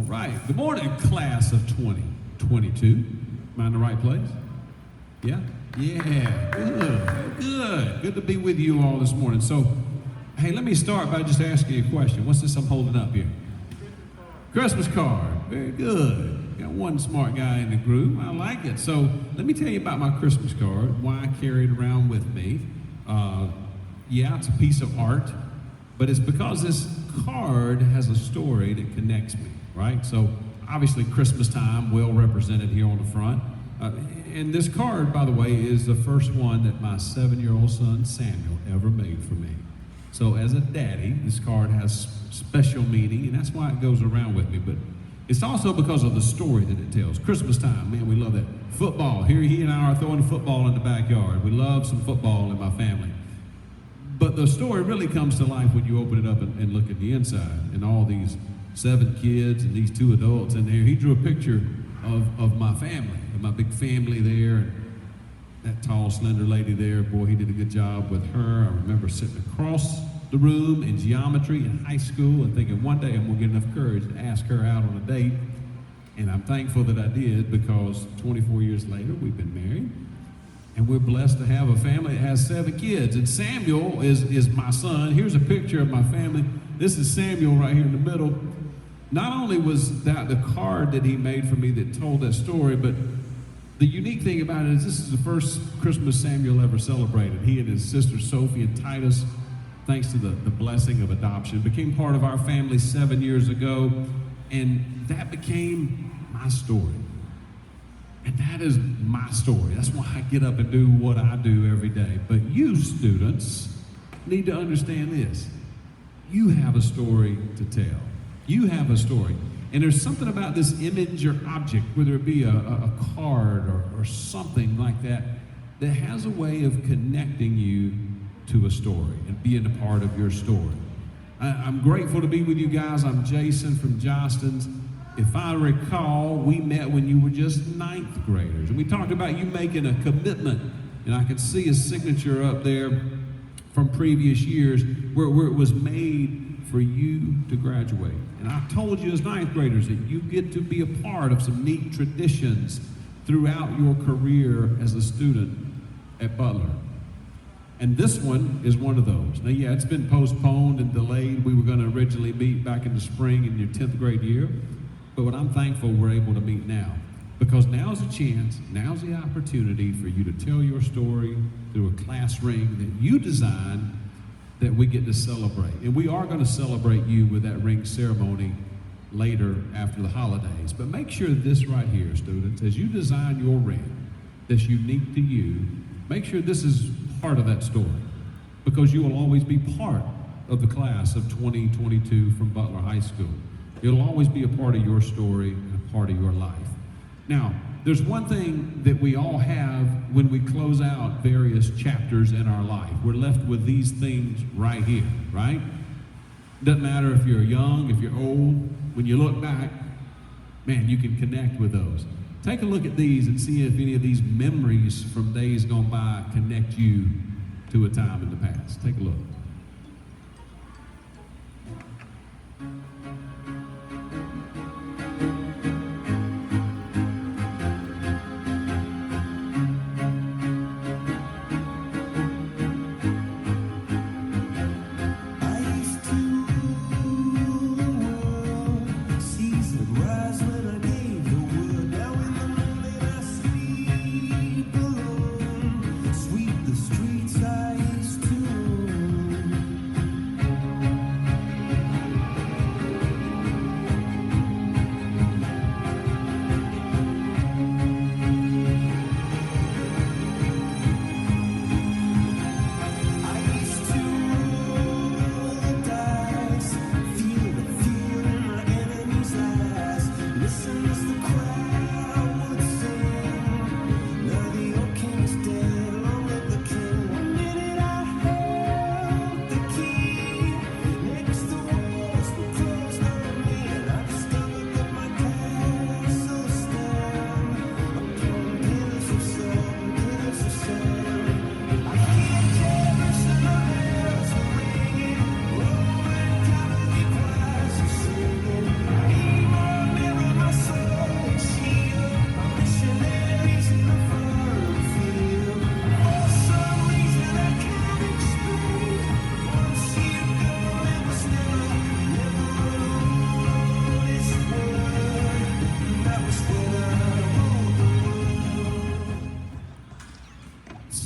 All right. Good morning, class of 2022. Am I in the right place? Yeah? Yeah. Good. Good to be with you all this morning. So, hey, let me start by just asking you a question. What's this I'm holding up here? Christmas card. Very good. Got one smart guy in the group. I like it. So, let me tell you about my Christmas card, why I carry it around with me. Yeah, it's a piece of art, but it's because this card has a story that connects me, right? So obviously Christmas time, well represented here on the front. And this card, by the way, is the first one that my 7-year-old son, Samuel, ever made for me. So as a daddy, this card has special meaning, and that's why it goes around with me. But it's also because of the story that it tells. Christmas time, man, we love that. Football, here he and I are throwing football in the backyard. We love some football in my family. But the story really comes to life when you open it up and look at the inside. And all these 7 kids and these 2 adults in there. He drew a picture of my family, of my big family there. And that tall, slender lady there, boy, he did a good job with her. I remember sitting across the room in geometry in high school and thinking one day I'm going to get enough courage to ask her out on a date. And I'm thankful that I did, because 24 years later, we've been married. And we're blessed to have a family that has 7 kids. And Samuel is my son. Here's a picture of my family. This is Samuel right here in the middle. Not only was that the card that he made for me that told that story, but the unique thing about it is this is the first Christmas Samuel ever celebrated. He and his sister Sophie and Titus, thanks to the blessing of adoption, became part of our family 7 years ago. And that became my story. And that is my story. That's why I get up and do what I do every day. But you students need to understand this. You have a story to tell. You have a story. And there's something about this image or object, whether it be a card or something like that, that has a way of connecting you to a story and being a part of your story. I'm grateful to be with you guys. I'm Jason from Jostens. If I recall, we met when you were just 9th graders. And we talked about you making a commitment. And I could see a signature up there from previous years where it was made for you to graduate. And I told you as 9th graders that you get to be a part of some neat traditions throughout your career as a student at Butler. And this one is one of those. Now, yeah, it's been postponed and delayed. We were going to originally meet back in the spring in your 10th grade year. But what I'm thankful we're able to meet now, because now's a chance, now's the opportunity for you to tell your story through a class ring that you designed that we get to celebrate. And we are going to celebrate you with that ring ceremony later after the holidays. But make sure this right here, students, as you design your ring that's unique to you, make sure this is part of that story, because you will always be part of the class of 2022 from Butler High School. It'll always be a part of your story and a part of your life. Now, there's one thing that we all have when we close out various chapters in our life. We're left with these things right here, right? Doesn't matter if you're young, if you're old. When you look back, man, you can connect with those. Take a look at these and see if any of these memories from days gone by connect you to a time in the past. Take a look.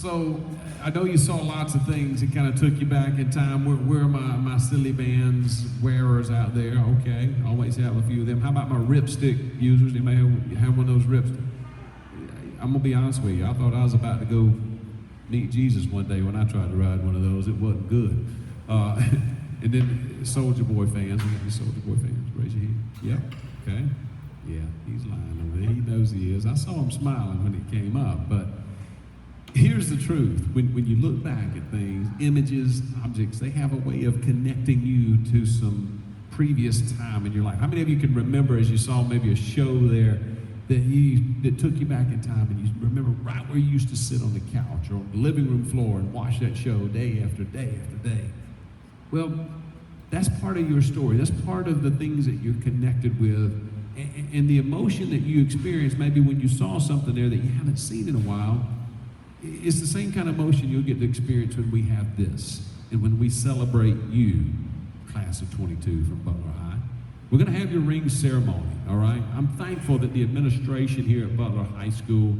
So I know you saw lots of things that kind of took you back in time. Where are my silly bands wearers out there? Okay, always have a few of them. How about my ripstick users? Anybody have one of those ripsticks? I'm gonna be honest with you. I thought I was about to go meet Jesus one day when I tried to ride one of those. It wasn't good. And then Soldier Boy fans. We got any Soldier Boy fans? Raise your hand. Yep. Okay. Yeah, he's lying over there. He knows he is. I saw him smiling when it came up, but here's the truth. When you look back at things, images, objects, they have a way of connecting you to some previous time in your life. How many of you can remember as you saw maybe a show there that took you back in time and you remember right where you used to sit on the couch or on the living room floor and watch that show day after day after day? Well, that's part of your story. That's part of the things that you're connected with. And the emotion that you experienced maybe when you saw something there that you haven't seen in a while, it's the same kind of emotion you'll get to experience when we have this and when we celebrate you, class of 22 from Butler High. We're going to have your ring ceremony, all right? I'm thankful that the administration here at Butler High School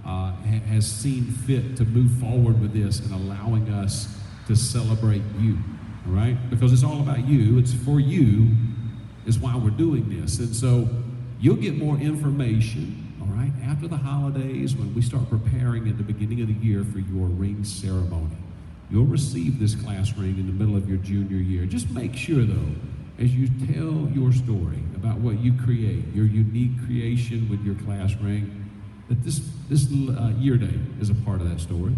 has seen fit to move forward with this and allowing us to celebrate you, all right? Because it's all about you. It's for you is why we're doing this. And so you'll get more information, all right, after the holidays when we start preparing at the beginning of the year for your ring ceremony. You'll receive this class ring in the middle of your junior year. Just make sure, though, as you tell your story about what you create, your unique creation with your class ring, that this year day is a part of that story.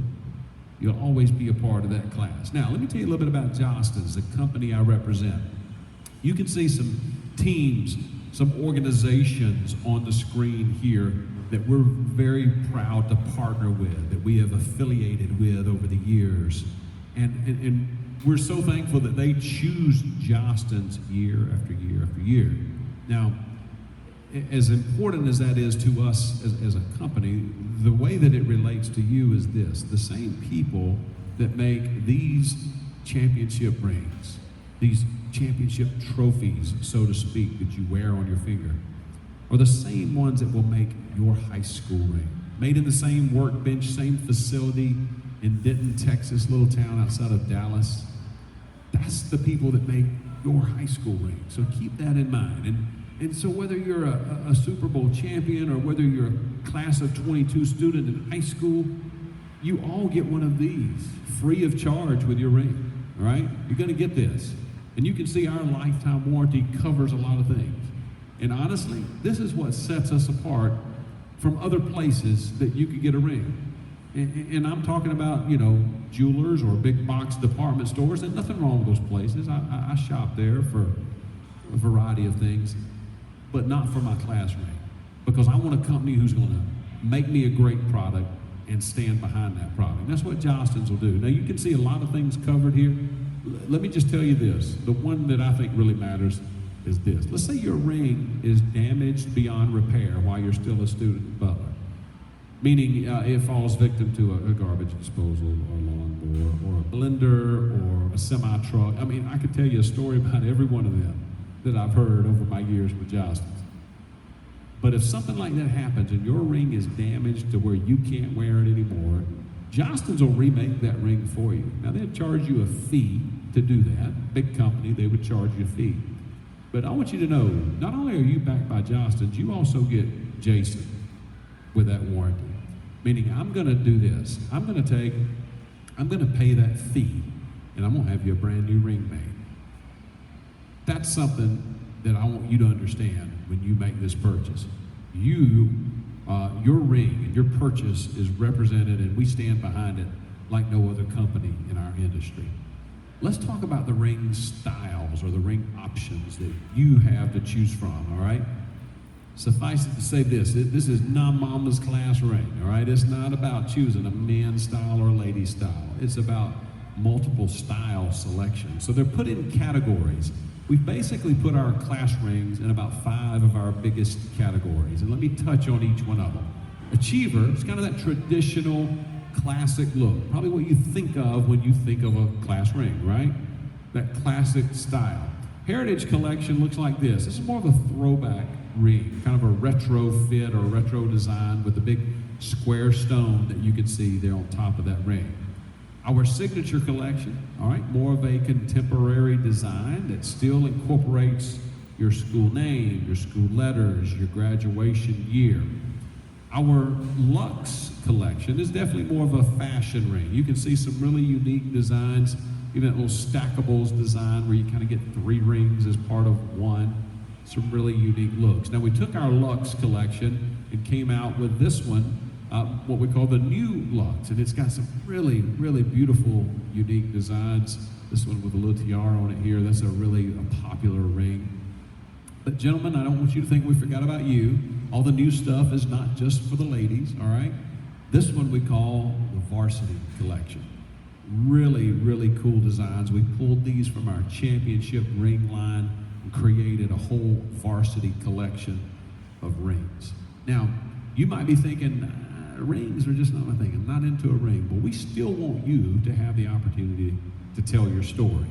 You'll always be a part of that class. Now, let me tell you a little bit about Jostens, the company I represent. You can see some teams, some organizations on the screen here that we're very proud to partner with, that we have affiliated with over the years. And we're so thankful that they choose Jostens year after year after year. Now, as important as that is to us as a company, the way that it relates to you is this. The same people that make these championship rings, these championship trophies, so to speak, that you wear on your finger, are the same ones that will make your high school ring. Made in the same workbench, same facility in Denton, Texas, little town outside of Dallas. That's the people that make your high school ring. So keep that in mind. And so whether you're a Super Bowl champion or whether you're a class of 22 student in high school, you all get one of these free of charge with your ring, all right? You're gonna get this. And you can see our lifetime warranty covers a lot of things. And honestly, this is what sets us apart from other places that you could get a ring. And I'm talking about, you know, jewelers or big box department stores. There's nothing wrong with those places. I shop there for a variety of things, but not for my class ring. Because I want a company who's gonna make me a great product and stand behind that product. And that's what Jostens will do. Now you can see a lot of things covered here. Let me just tell you this. The one that I think really matters is this. Let's say your ring is damaged beyond repair while you're still a student at Butler. Meaning it falls victim to a garbage disposal or a lawnmower or a blender or a semi-truck. I mean, I could tell you a story about every one of them that I've heard over my years with Jostens. But if something like that happens and your ring is damaged to where you can't wear it anymore, Jostens will remake that ring for you. Now, they'll charge you a fee to do that. Big company, they would charge you a fee. But I want you to know, not only are you backed by Jostens, you also get Jason with that warranty. Meaning, I'm gonna do this. I'm gonna pay that fee, and I'm gonna have you a brand new ring made. That's something that I want you to understand when you make this purchase. Your ring and your purchase is represented, and we stand behind it like no other company in our industry. Let's talk about the ring styles or the ring options that you have to choose from, all right? Suffice it to say this is not mama's class ring, all right? It's not about choosing a man style or a lady style. It's about multiple style selection. So they're put in categories. We've basically put our class rings in about 5 of our biggest categories. And let me touch on each one of them. Achiever, it's kind of that traditional classic look. Probably what you think of when you think of a class ring, right? That classic style. Heritage Collection looks like this. This is more of a throwback ring, kind of a retro fit or retro design with the big square stone that you can see there on top of that ring. Our signature collection, all right, more of a contemporary design that still incorporates your school name, your school letters, your graduation year. Our Luxe collection is definitely more of a fashion ring. You can see some really unique designs, even that little stackables design where you kind of get 3 rings as part of one. Some really unique looks. Now we took our Luxe collection and came out with this one, what we call the new Luxe, and it's got some really, really beautiful, unique designs. This one with a little tiara on it here, that's a really popular ring. But gentlemen, I don't want you to think we forgot about you. All the new stuff is not just for the ladies, all right? This one we call the Varsity collection. Really, really cool designs. We pulled these from our championship ring line and created a whole varsity collection of rings. Now, you might be thinking, rings are just not my thing. I'm not into a ring. But we still want you to have the opportunity to tell your story.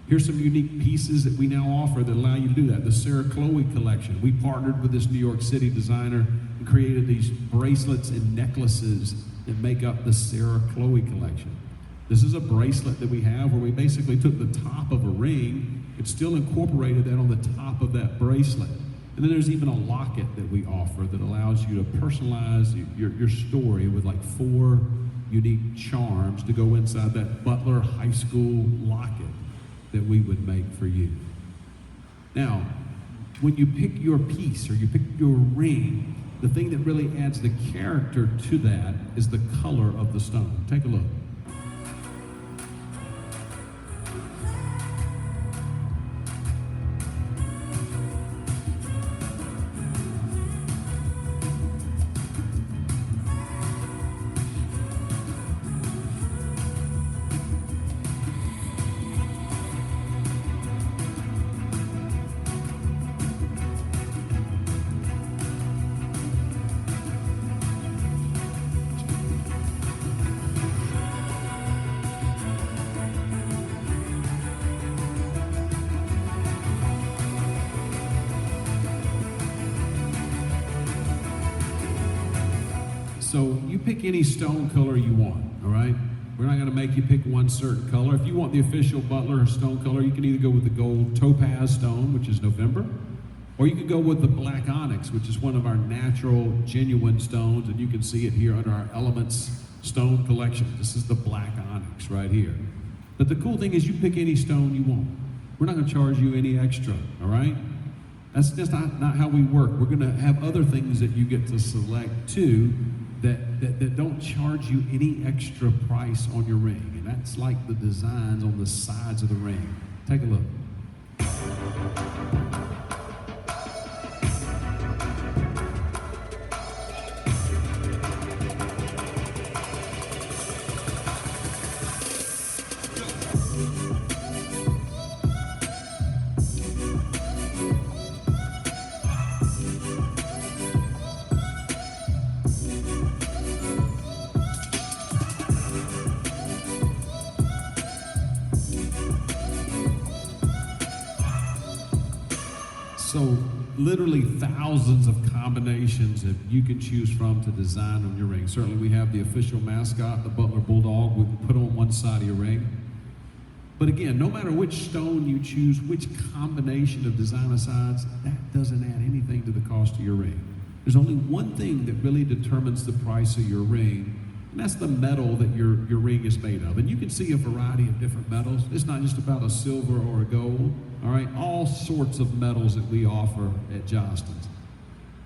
Here's some unique pieces that we now offer that allow you to do that. The Sarah Chloe collection. We partnered with this New York City designer and created these bracelets and necklaces that make up the Sarah Chloe collection. This is a bracelet that we have where we basically took the top of a ring and still incorporated that on the top of that bracelet. And then there's even a locket that we offer that allows you to personalize your story with like 4 unique charms to go inside that Butler High School locket that we would make for you. Now, when you pick your piece or you pick your ring, the thing that really adds the character to that is the color of the stone. Take a look. So you pick any stone color you want, all right? We're not gonna make you pick one certain color. If you want the official Butler stone color, you can either go with the gold topaz stone, which is November, or you can go with the black onyx, which is one of our natural, genuine stones, and you can see it here under our Elements stone collection. This is the black onyx right here. But the cool thing is you pick any stone you want. We're not gonna charge you any extra, all right? That's just not how we work. We're gonna have other things that you get to select too, that don't charge you any extra price on your ring. And that's like the designs on the sides of the ring. Take a look. So literally thousands of combinations that you can choose from to design on your ring. Certainly we have the official mascot, the Butler Bulldog, we can put on one side of your ring. But again, no matter which stone you choose, which combination of designer sides, that doesn't add anything to the cost of your ring. There's only one thing that really determines the price of your ring, and that's the metal that your ring is made of. And you can see a variety of different metals. It's not just about a silver or a gold, all right? All sorts of metals that we offer at Jostens.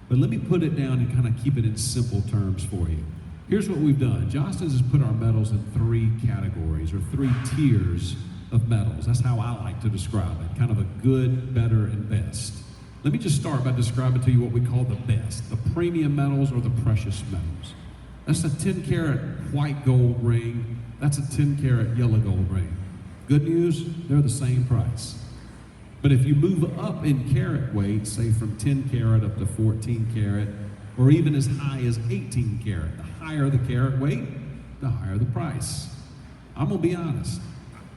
But let me put it down and kind of keep it in simple terms for you. Here's what we've done. Jostens has put our metals in 3 categories or 3 tiers of metals. That's how I like to describe it, kind of a good, better, and best. Let me just start by describing to you what we call the best, the premium metals or the precious metals. That's a 10-carat white gold ring. That's a 10-carat yellow gold ring. Good news, they're the same price. But if you move up in carat weight, say from 10 carat up to 14 carat, or even as high as 18 carat, the higher the carat weight, the higher the price. I'm gonna be honest.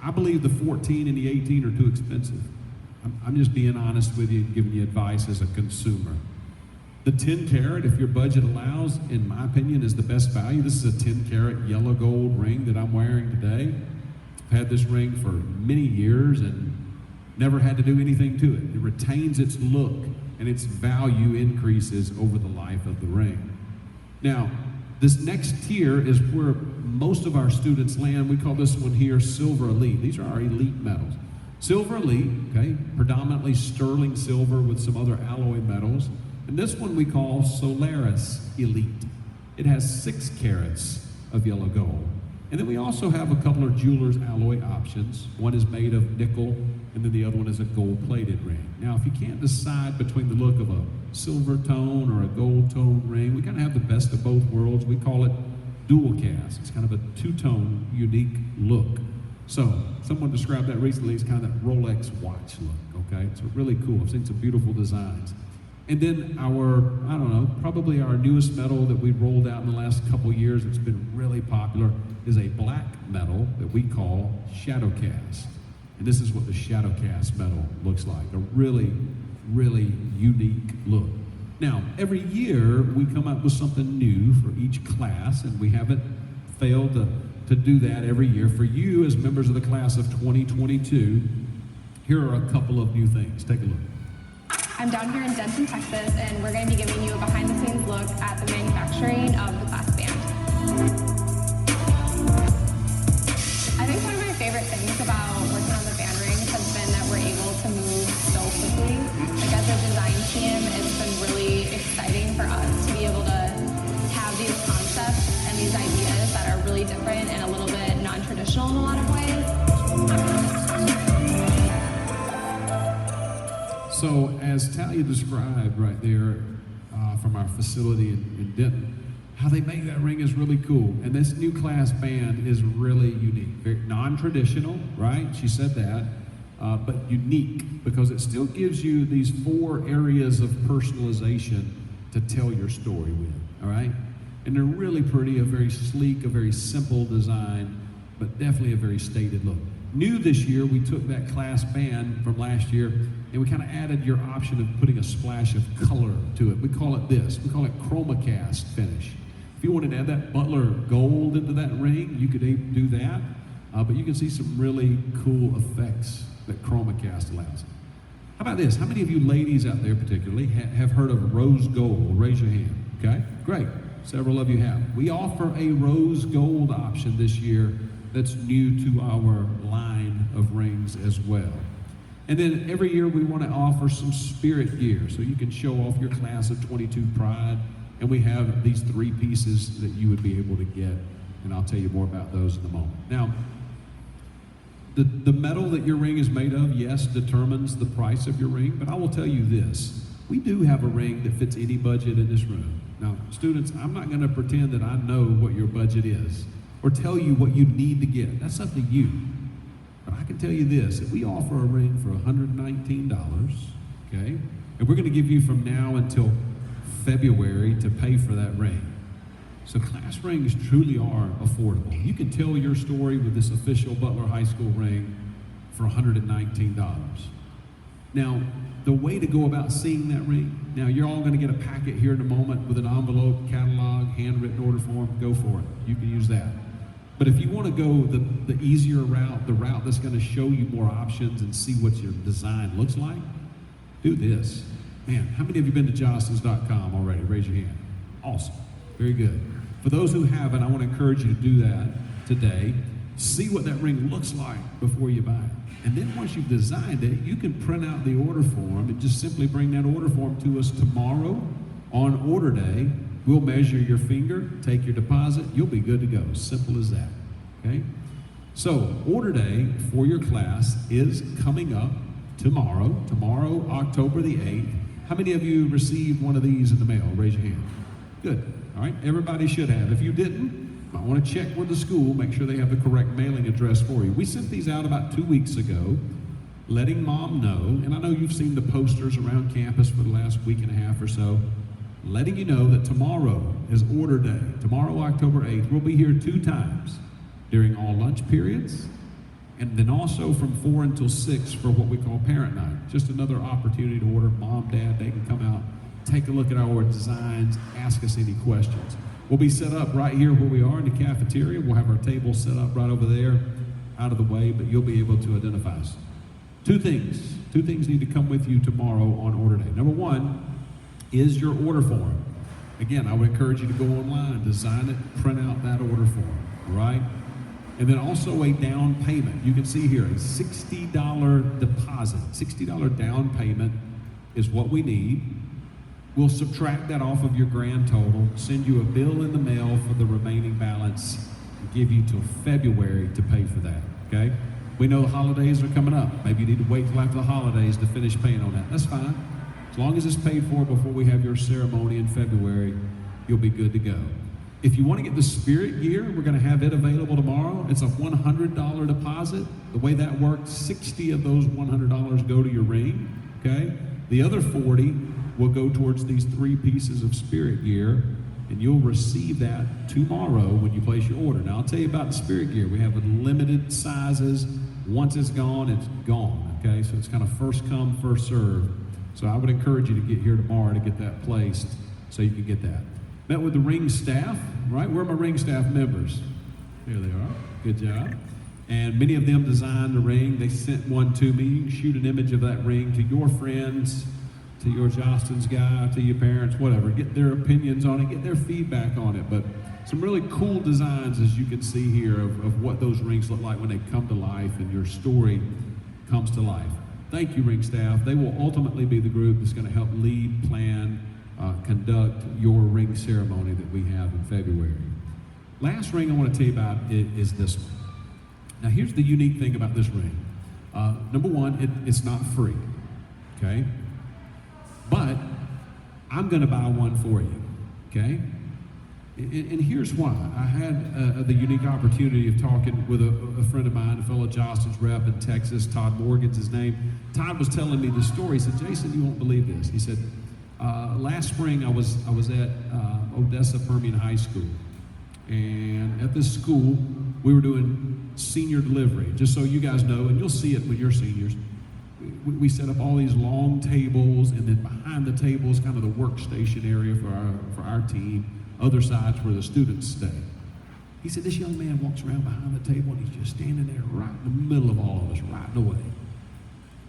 I believe the 14 and the 18 are too expensive. I'm just being honest with you and giving you advice as a consumer. The 10 carat, if your budget allows, in my opinion, is the best value. This is a 10 carat yellow gold ring that I'm wearing today. I've had this ring for many years and never had to do anything to it. It retains its look and its value increases over the life of the ring. Now, this next tier is where most of our students land. We call this one here Silver Elite. These are our elite metals. Silver Elite, okay, predominantly sterling silver with some other alloy metals. And this one we call Solaris Elite. It has 6 carats of yellow gold. And then we also have a couple of jeweler's alloy options. One is made of nickel, and then the other one is a gold-plated ring. Now, if you can't decide between the look of a silver tone or a gold tone ring, we kind of have the best of both worlds. We call it dual cast. It's kind of a two-tone, unique look. So, someone described that recently as kind of that Rolex watch look, okay? It's really cool. I've seen some beautiful designs. And then probably our newest metal that we've rolled out in the last couple years, it's been really popular, is a black metal that we call shadow cast. And this is what the shadow cast metal looks like, a really, really unique look. Now, every year we come up with something new for each class, and we haven't failed to do that every year. For you as members of the class of 2022, here are a couple of new things. Take a look. I'm down here in Denton, Texas, and we're going to be giving you a behind-the-scenes look at the manufacturing of the class band. I think one of my favorite things about working on the band rings has been that we're able to move so quickly. Like as a design team, it's been really exciting for us to be able to have these concepts and these ideas that are really different and a little bit non-traditional in a lot of ways. So as Talia described right there from our facility in Denton, how they make that ring is really cool. And this new class band is really unique, very non-traditional, right? She said that, but unique because it still gives you these 4 areas of personalization to tell your story with, all right? And they're really pretty, a very sleek, a very simple design, but definitely a very stated look. New this year, we took that class band from last year and we kind of added your option of putting a splash of color to it. We call it this. We call it chroma cast finish. If you wanted to add that Butler gold into that ring, you could do that. But you can see some really cool effects that chroma cast allows. How about this? How many of you ladies out there particularly have heard of rose gold? Raise your hand, okay? Great. Several of you have. We offer a rose gold option this year that's new to our line of rings as well. And then every year we want to offer some spirit gear so you can show off your class of 22 pride. And we have these 3 pieces that you would be able to get, and I'll tell you more about those in a moment. Now, the metal that your ring is made of, yes, determines the price of your ring, but I will tell you this. We do have a ring that fits any budget in this room. Now, students, I'm not going to pretend that I know what your budget is or tell you what you need to get. That's up to you. But I can tell you this, that we offer a ring for $119, okay? And we're going to give you from now until February to pay for that ring. So class rings truly are affordable. You can tell your story with this official Butler High School ring for $119. Now, the way to go about seeing that ring, now you're all going to get a packet here in a moment with an envelope, catalog, handwritten order form, go for it. You can use that. But if you want to go the easier route, the route that's going to show you more options and see what your design looks like, do this. Man, how many of you been to Jostens.com already? Raise your hand. Awesome. Very good. For those who haven't, I want to encourage you to do that today. See what that ring looks like before you buy it. And then once you've designed it, you can print out the order form and just simply bring that order form to us tomorrow on order day. We'll measure your finger, take your deposit, you'll be good to go. Simple as that, okay? So, order day for your class is coming up tomorrow, October the 8th. How many of you received one of these in the mail? Raise your hand. Good, all right, everybody should have. If you didn't, I want to check with the school, make sure they have the correct mailing address for you. We sent these out about 2 weeks ago, letting mom know, and I know you've seen the posters around campus for the last week and a half or so, letting you know that tomorrow is order day. Tomorrow, October 8th, we'll be here 2 times during all lunch periods, and then also from 4 until 6 for what we call parent night. Just another opportunity to order. Mom, dad, they can come out, take a look at our designs, ask us any questions. We'll be set up right here where we are in the cafeteria. We'll have our table set up right over there, out of the way, but you'll be able to identify us. Two things need to come with you tomorrow on order day. Number one is your order form. Again, I would encourage you to go online, design it, print out that order form, all right? And then also a down payment. You can see here a $60 deposit. $60 down payment is what we need. We'll subtract that off of your grand total, send you a bill in the mail for the remaining balance, and give you till February to pay for that, okay? We know the holidays are coming up. Maybe you need to wait till after the holidays to finish paying on that. That's fine. As long as it's paid for before we have your ceremony in February, you'll be good to go. If you want to get the spirit gear, we're going to have it available tomorrow. It's a $100 deposit. The way that works, 60 of those $100 go to your ring, okay? The other 40 will go towards these 3 pieces of spirit gear, and you'll receive that tomorrow when you place your order. Now, I'll tell you about the spirit gear. We have limited sizes. Once it's gone, okay? So it's kind of first come, first serve. So I would encourage you to get here tomorrow to get that placed so you can get that. Met with the ring staff, right? Where are my ring staff members? There they are. Good job. And many of them designed the ring. They sent one to me. You can shoot an image of that ring to your friends, to your Jostens guy, to your parents, whatever. Get their opinions on it, get their feedback on it. But some really cool designs, as you can see here, of what those rings look like when they come to life and your story comes to life. Thank you, ring staff. They will ultimately be the group that's going to help lead, plan, conduct your ring ceremony that we have in February. Last ring I want to tell you about is this one. Now, here's the unique thing about this ring. Number one, it's not free, okay? But I'm going to buy one for you, okay? And here's why. I had the unique opportunity of talking with a friend of mine, a fellow Jostens rep in Texas. Todd Morgan's his name. Todd was telling me the story. He said, Jason, you won't believe this. He said, last spring I was at Odessa Permian High School. And at this school, we were doing senior delivery. Just so you guys know, and you'll see it when you're seniors, we set up all these long tables, and then behind the tables, kind of the workstation area for our team. Other sides where the students stay. He said, this young man walks around behind the table and he's just standing there right in the middle of all of us, writing away.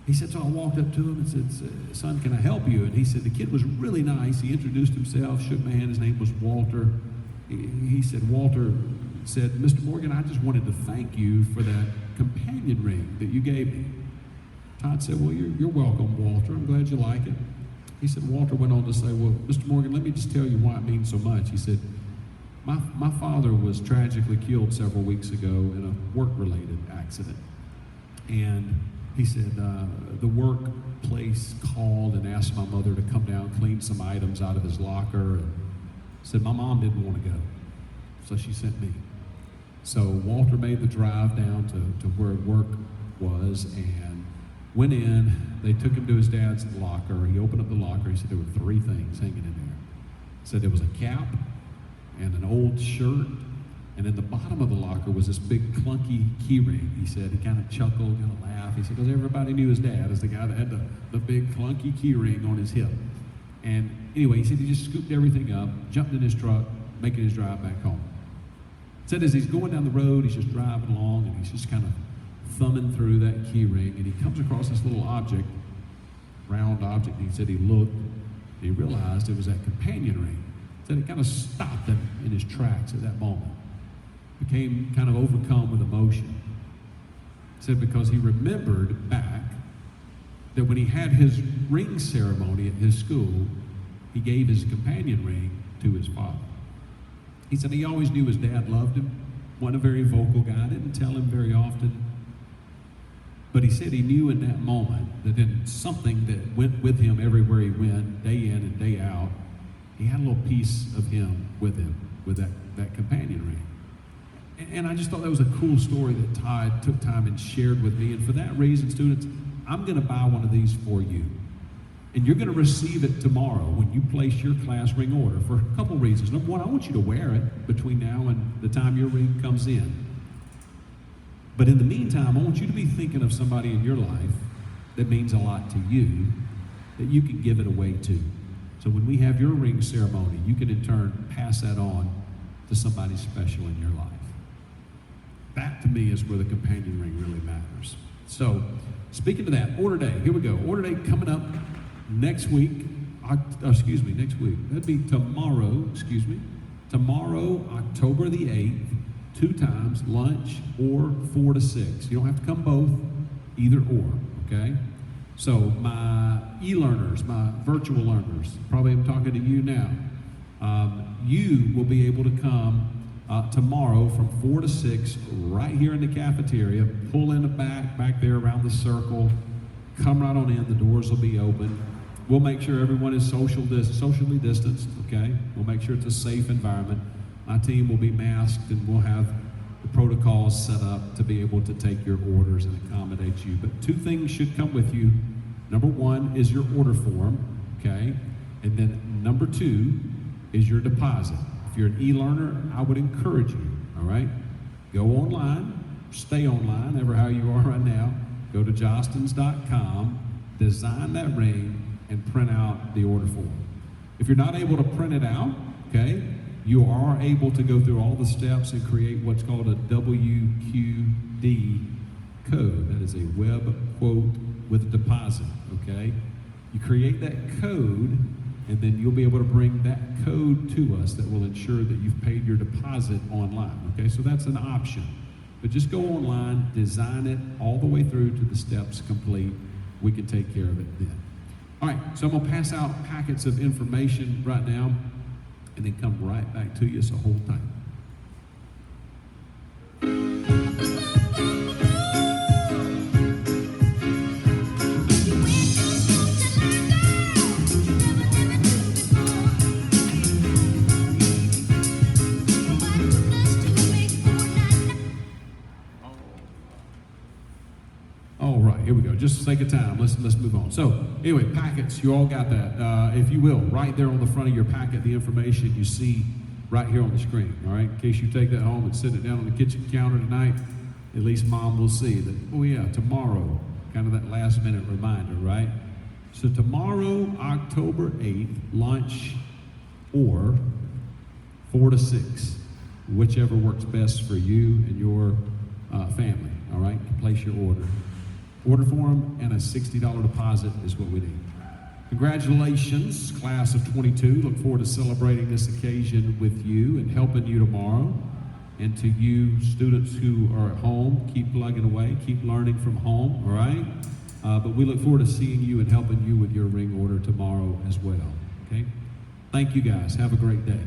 He said, so I walked up to him and said, son, can I help you? And he said, the kid was really nice. He introduced himself, shook my hand. His name was Walter. He said, Walter said, Mr. Morgan, I just wanted to thank you for that companion ring that you gave me. Todd said, well, you're welcome, Walter. I'm glad you like it. He said, Walter went on to say, well, Mr. Morgan, let me just tell you why it means so much. He said, my father was tragically killed several weeks ago in a work-related accident. And he said, the workplace called and asked my mother to come down, clean some items out of his locker, and said, my mom didn't want to go, so she sent me. So Walter made the drive down to where work was, and went in. They took him to his dad's locker. He opened up the locker. He said there were 3 things hanging in there. He said there was a cap and an old shirt, and in the bottom of the locker was this big clunky key ring. He said, he kind of chuckled, kind of laughed. He said, because everybody knew his dad as the guy that had the big clunky key ring on his hip. And anyway, he said he just scooped everything up, jumped in his truck, making his drive back home. Said as he's going down the road, he's just driving along, and he's just kind of thumbing through that key ring, and he comes across this little object, round object, and he said he looked, and he realized it was that companion ring. Said it kind of stopped him in his tracks at that moment. Became kind of overcome with emotion. Said because he remembered back that when he had his ring ceremony at his school, he gave his companion ring to his father. He said he always knew his dad loved him, wasn't a very vocal guy, didn't tell him very often. But he said he knew in that moment that in something that went with him everywhere he went, day in and day out, he had a little piece of him with that companion ring. And I just thought that was a cool story that Todd took time and shared with me. And for that reason, students, I'm going to buy one of these for you. And you're going to receive it tomorrow when you place your class ring order for a couple reasons. Number one, I want you to wear it between now and the time your ring comes in. But in the meantime, I want you to be thinking of somebody in your life that means a lot to you, that you can give it away to. So when we have your ring ceremony, you can in turn pass that on to somebody special in your life. That to me is where the companion ring really matters. So speaking to that, order day, here we go. Order day coming up next week. Next week. That'd be tomorrow, Tomorrow, October the 8th, 2 times, lunch or 4 to 6. You don't have to come both, either or, okay? So my e-learners, my virtual learners, probably I'm talking to you now. You will be able to come tomorrow from 4 to 6 right here in the cafeteria. Pull in the back there around the circle. Come right on in. The doors will be open. We'll make sure everyone is socially distanced, okay? We'll make sure it's a safe environment. My team will be masked, and we'll have the protocols set up to be able to take your orders and accommodate you. But 2 things should come with you. Number 1 is your order form, okay? And then number 2 is your deposit. If you're an e-learner, I would encourage you, all right? Go online, stay online, ever how you are right now. Go to jostens.com, design that ring, and print out the order form. If you're not able to print it out, okay, you are able to go through all the steps and create what's called a WQD code. That is a web quote with a deposit, okay? You create that code, and then you'll be able to bring that code to us that will ensure that you've paid your deposit online, okay? So that's an option. But just go online, design it all the way through to the steps complete. We can take care of it then. All right, so I'm gonna pass out packets of information right now and then come right back to you, so hold tight. All right, here we go. Just for the sake of time, let's move on. So anyway, packets, you all got that. If you will, right there on the front of your packet, the information you see right here on the screen, all right? In case you take that home and sit it down on the kitchen counter tonight, at least mom will see that, oh yeah, tomorrow, kind of that last minute reminder, right? So tomorrow, October 8th, lunch or 4 to 6, whichever works best for you and your family, all right? You can place your order. Order form and a $60 deposit is what we need. Congratulations, class of 22. Look forward to celebrating this occasion with you and helping you tomorrow. And to you students who are at home, keep plugging away, keep learning from home, all right? But we look forward to seeing you and helping you with your ring order tomorrow as well, okay? Thank you guys. Have a great day.